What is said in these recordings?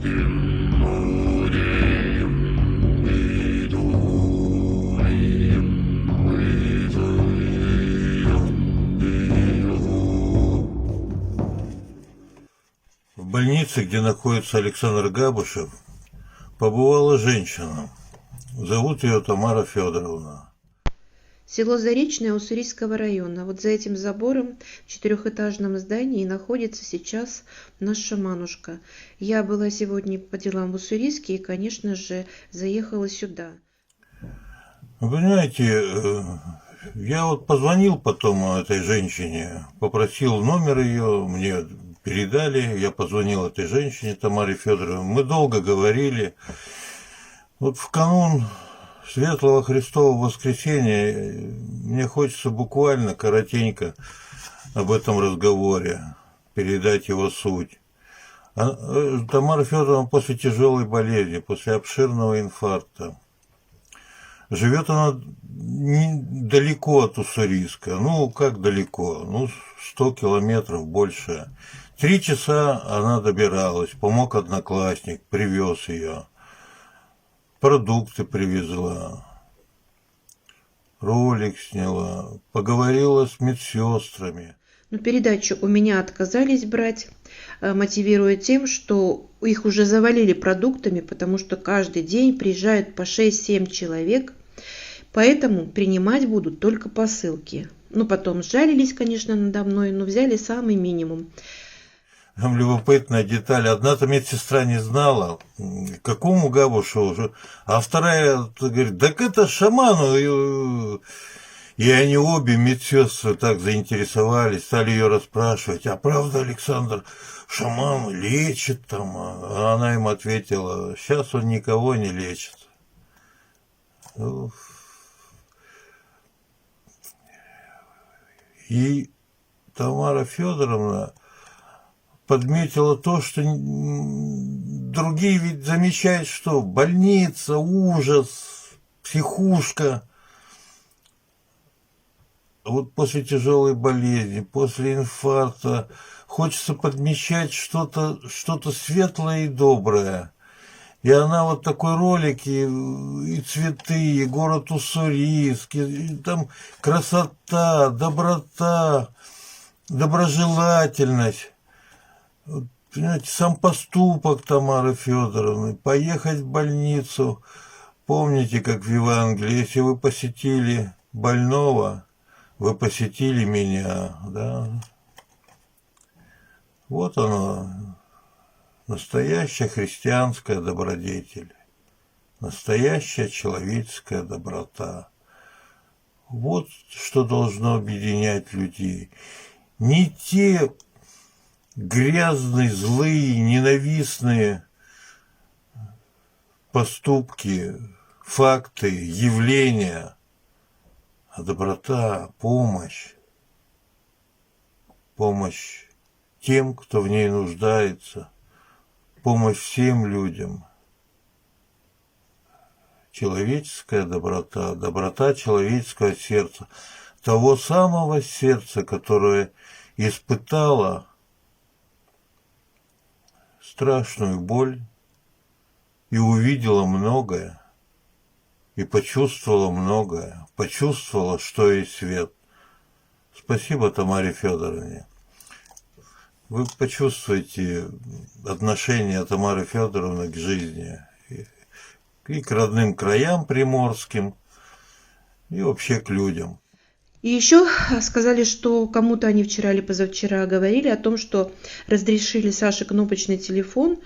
В больнице, где находится Александр Габушев, побывала женщина. Зовут ее Тамара Федоровна. Село Заречное Уссурийского района. Вот за этим забором в 4-этажном здании находится сейчас наш шаманушка. Я была сегодня по делам в Уссурийске и, конечно же, заехала сюда. Вы понимаете, я вот позвонил потом этой женщине, попросил номер ее, мне передали, я позвонил этой женщине, Тамаре Федоровне. Мы долго говорили. Вот в канун Светлого Христового Воскресения мне хочется буквально коротенько об этом разговоре передать его суть. Тамара Федоровна после тяжелой болезни, после обширного инфаркта. Живет она далеко от Уссурийска. Ну, как далеко? Ну, 100 километров больше. 3 часа она добиралась, помог одноклассник, привез ее. Продукты привезла, ролик сняла, поговорила с медсестрами. Но передачу у меня отказались брать, мотивируя тем, что их уже завалили продуктами, потому что каждый день приезжают по 6-7 человек, поэтому принимать будут только посылки. Ну, потом сжалились, конечно, надо мной, но взяли самый минимум. Там любопытная деталь. Одна-то медсестра не знала, какому Габушеву, а вторая говорит, так это шаману. И они обе медсестры так заинтересовались, стали ее расспрашивать, а правда, Александр, шаман лечит там? А она им ответила, сейчас он никого не лечит. И Тамара Федоровна подметила то, что другие ведь замечают, что больница, ужас, психушка. Вот после тяжелой болезни, после инфаркта хочется подмечать что-то светлое и доброе. И она вот такой ролик, и цветы, и город Уссурийск, и там красота, доброта, доброжелательность. Понимаете, сам поступок Тамары Федоровны, поехать в больницу. Помните, как в Евангелии, если вы посетили больного, вы посетили меня, да? Вот оно, настоящая христианская добродетель, настоящая человеческая доброта. Вот что должно объединять людей. Не те грязные, злые, ненавистные поступки, факты, явления, а доброта, помощь тем, кто в ней нуждается, помощь всем людям. Человеческая доброта, доброта человеческого сердца, того самого сердца, которое испытало страшную боль и увидела многое, и почувствовала многое, почувствовала, что есть свет. Спасибо Тамаре Федоровне. Вы почувствуете отношение Тамары Федоровны к жизни и к родным краям приморским, и вообще к людям. И еще сказали, что кому-то они вчера или позавчера говорили о том, что разрешили Саше кнопочный телефон,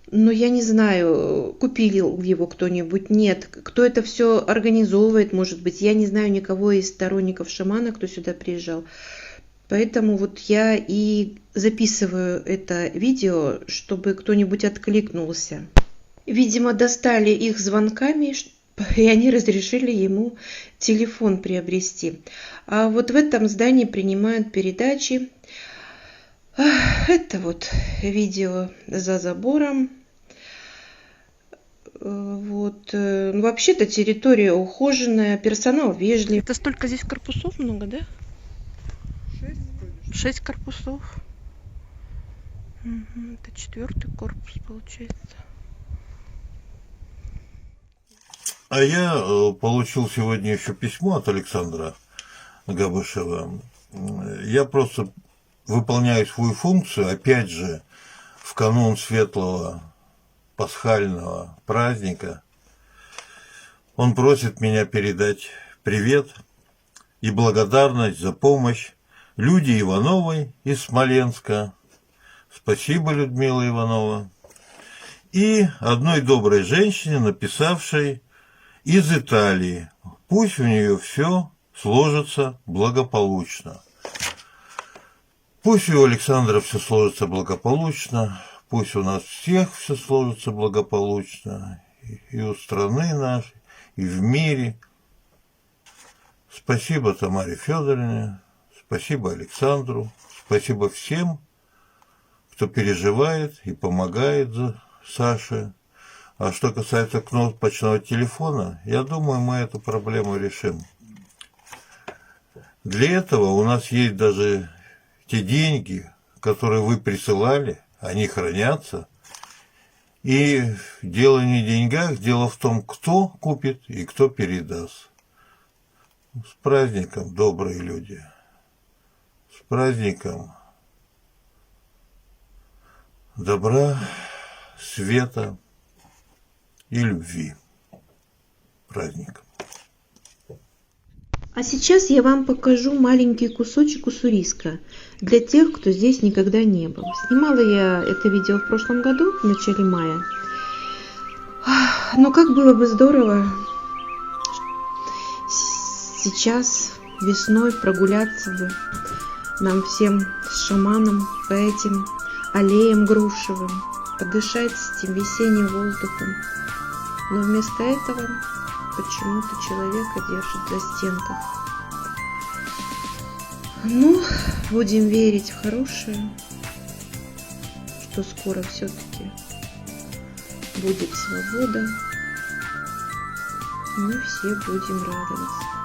но я не знаю, купили его кто-нибудь, нет. Кто это все организовывает, может быть, я не знаю никого из сторонников шамана, кто сюда приезжал. Поэтому вот я и записываю это видео, чтобы кто-нибудь откликнулся. Видимо, достали их звонками, и они разрешили ему телефон приобрести. А вот в этом здании принимают передачи. Это вот видео за забором. Вот. Вообще-то территория ухоженная, персонал вежливый. Это столько здесь корпусов много, да? 6 корпусов. Это 4-й корпус получается. А я получил сегодня еще письмо от Александра Габышева. Я просто выполняю свою функцию, опять же, в канун светлого пасхального праздника. Он просит меня передать привет и благодарность за помощь Люде Ивановой из Смоленска. Спасибо, Людмила Иванова. И одной доброй женщине, написавшей из Италии. Пусть у нее все сложится благополучно. Пусть у Александра все сложится благополучно, пусть у нас всех все сложится благополучно, и у страны нашей, и в мире. Спасибо Тамаре Федоровне, спасибо Александру, спасибо всем, кто переживает и помогает за Саше. А что касается кнопочного телефона, я думаю, мы эту проблему решим. Для этого у нас есть даже те деньги, которые вы присылали, они хранятся. И дело не в деньгах, дело в том, кто купит и кто передаст. С праздником, добрые люди. С праздником добра, света и любви. Праздник. А сейчас я вам покажу маленький кусочек уссурийска для тех, кто здесь никогда не был. Снимала я это видео в прошлом году, в начале мая. Но как было бы здорово сейчас весной прогуляться бы нам всем с шаманом по этим аллеям грушевым, подышать этим весенним воздухом. Но вместо этого почему-то человека держит за стенках. Ну, будем верить в хорошее, что скоро все-таки будет свобода. Мы все будем радоваться.